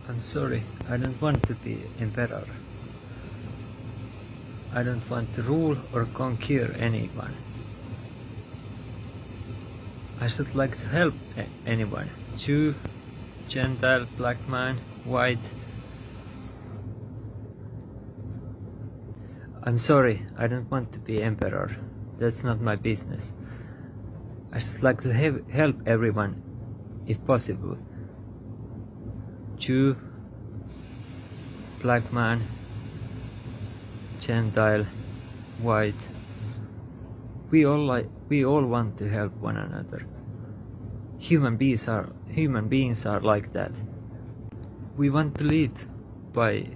I'm sorry, I don't want to be emperor. I don't want to rule or conquer anyone. I should like to help anyone. Jew, Gentile, black man, white. I'm sorry, I don't want to be emperor. That's not my business. I should like to help everyone, if possible. Jew, black man, Gentile, white. We all want to help one another. Human beings are like that. We want to live by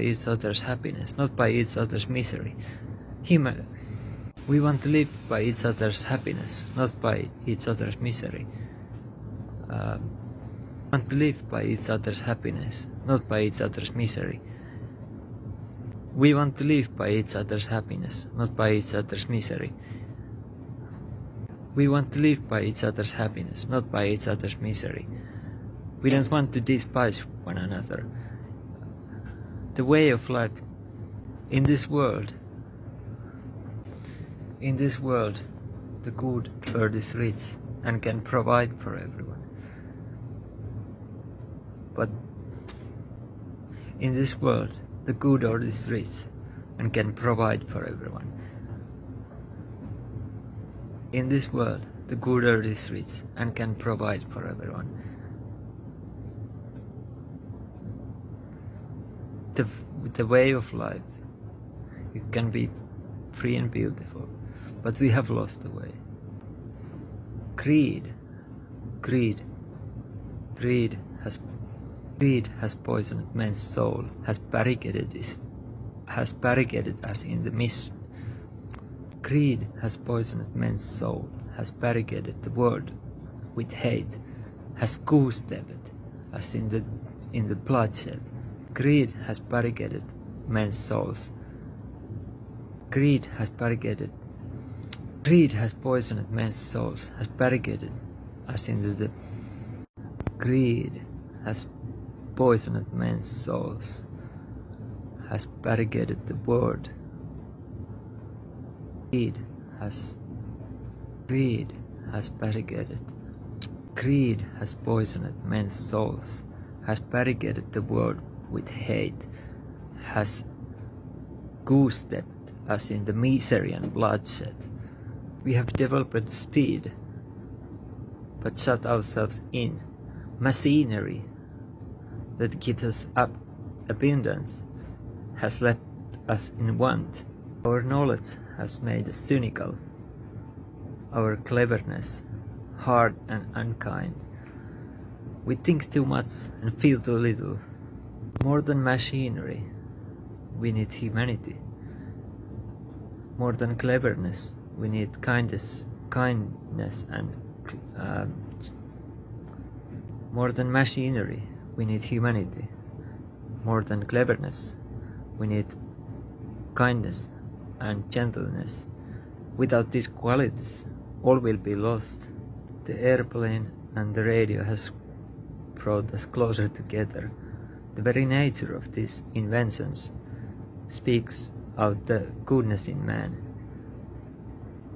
each other's happiness, not by each other's misery. We want to live by each other's happiness, not by each other's misery. Want to live by each other's happiness, not by each other's misery. We want to live by each other's happiness, not by each other's misery. We want to live by each other's happiness, not by each other's misery. We don't want to despise one another. The way of life in this world, the good earth is rich and can provide for everyone. But in this world, the good earth is rich and can provide for everyone. In this world, the good earth is rich and can provide for everyone. The way of life, it can be free and beautiful, but we have lost the way. Greed has poisoned man's soul, has barricaded us in the mist. Greed has poisoned man's soul, has barricaded the world with hate, has goose-stepped us in the bloodshed. Greed has barricaded men's souls. Greed has poisoned men's souls, has barricaded us into the. Greed has poisoned men's souls, has barricaded the world. Greed has barricaded. Greed has poisoned men's souls, has barricaded the world with hate, has goose-stepped us in the misery and bloodshed. We have developed speed, but shut ourselves in. Machinery that gives us up abundance has left us in want. Our knowledge has made us cynical, our cleverness hard and unkind. We think too much and feel too little. More than machinery, we need humanity. More than cleverness, we need kindness and more than machinery, we need humanity. More than cleverness, we need kindness and gentleness. Without these qualities, all will be lost. The airplane and the radio has brought us closer together. The very nature of these inventions speaks out the goodness in man.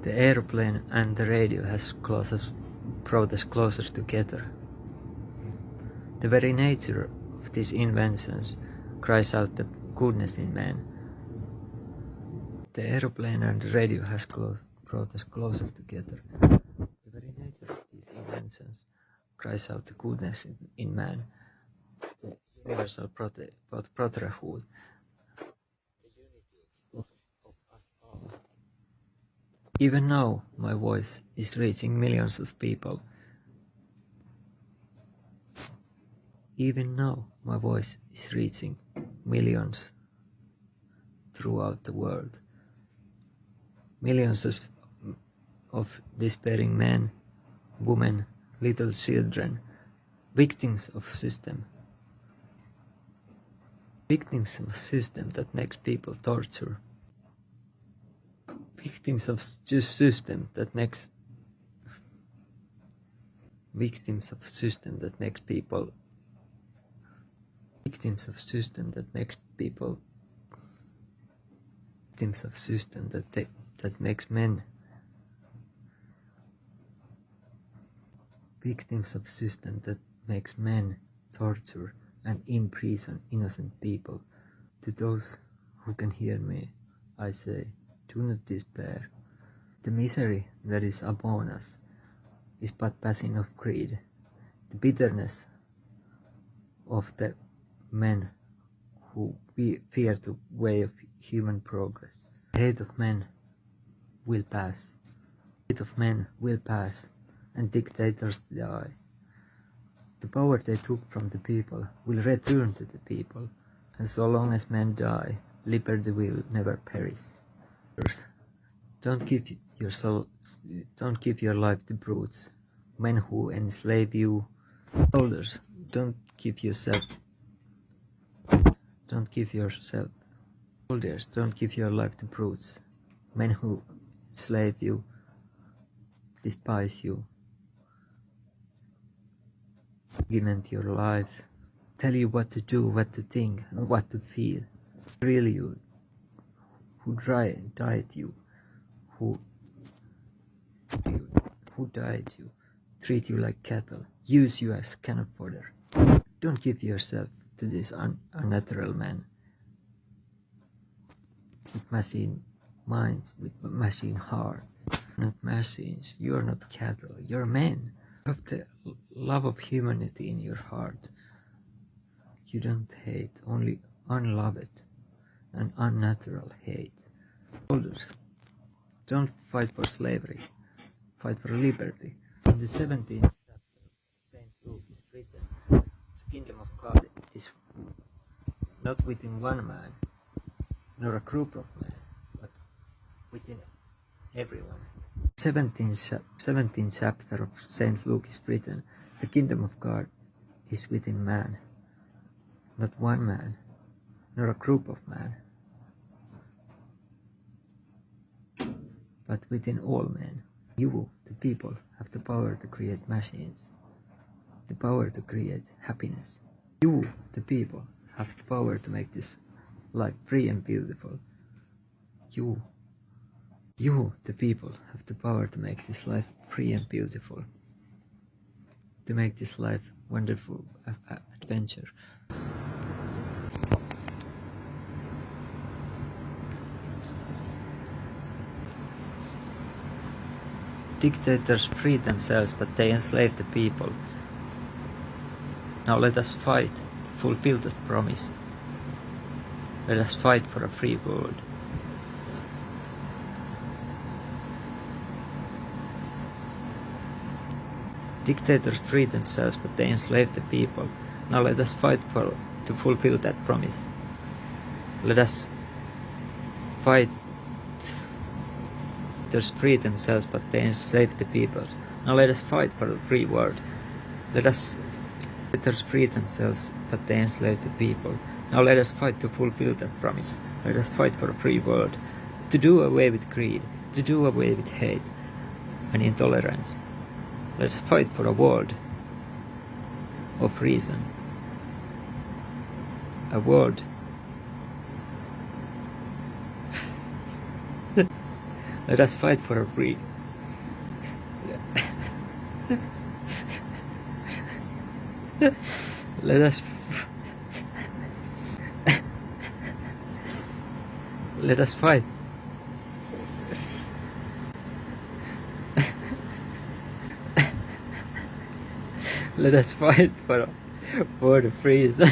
The airplane and the radio has brought us closer together. The very nature of these inventions cries out the goodness in man. The airplane and the radio has brought us closer together. The very nature of these inventions cries out the goodness in man. The universal brotherhood, the unity of us all. Even now, my voice is reaching millions of people. Even now, my voice is reaching millions throughout the world. Millions of despairing men, women, little children, victims of a system that makes people torture, victims of system that makes victims of a system that makes people victims of system that makes people victims of system that makes men victims of system that makes men torture and imprison innocent people. To those who can hear me, I say, do not despair. The misery that is upon us is but passing of greed, the bitterness of the men who fear the way of human progress. The hate of men will pass. The hate of men will pass, and dictators die. The power they took from the people will return to the people, and so long as men die, liberty will never perish. Don't give your life to brutes, men who enslave you. Soldiers, don't give your life to brutes, men who enslave you, despise you, augment your life, tell you what to do, what to think, and what to feel. Really you, who died you, who died you, treat you like cattle, use you as cannon fodder. Don't give yourself to this unnatural man. With machine minds, with machine hearts. Not machines, you're not cattle, you're men. You have the love of humanity in your heart. You don't hate, only unloved and unnatural hate. Soldiers, don't fight for slavery, fight for liberty. In the 17th chapter of St. Luke is written, the kingdom of God is not within one man, nor a group of men, but within everyone. 17th chapter of St. Luke is written, the kingdom of God is within man, not one man, nor a group of men, but within all men. You, the people, have the power to create machines, the power to create happiness. You, the people, have the power to make this life free and beautiful. You, the people, have the power to make this life free and beautiful, to make this life wonderful adventure. Dictators free themselves, but they enslave the people. Now let us fight to fulfill that promise. Let us fight for a free world. Dictators free themselves, but they enslave the people. Now let us fight to fulfill that promise. Let us fight. Dictators free themselves, but they enslave the people. Now let us fight for a free world. Dictators free themselves, but they enslave the people. Now let us fight to fulfill that promise. Let us fight for a free world, to do away with greed, to do away with hate and intolerance. Let us fight for a world of reason, a world let us fight for a free let us fight let us fight for a world of reason.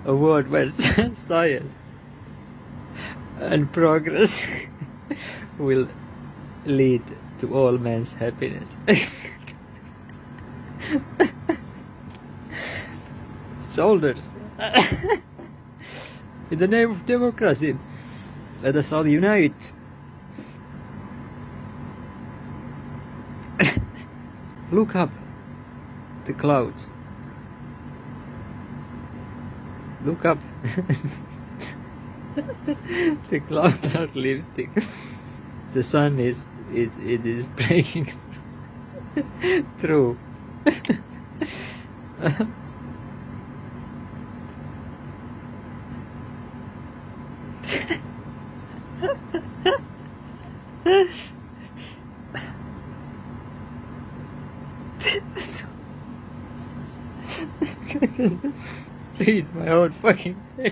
A world where science and progress will lead to all men's happiness. Soldiers, in the name of democracy, let us all unite. Look up the clouds. Look up. The clouds are lifting. The sun is it is breaking through. Read my own fucking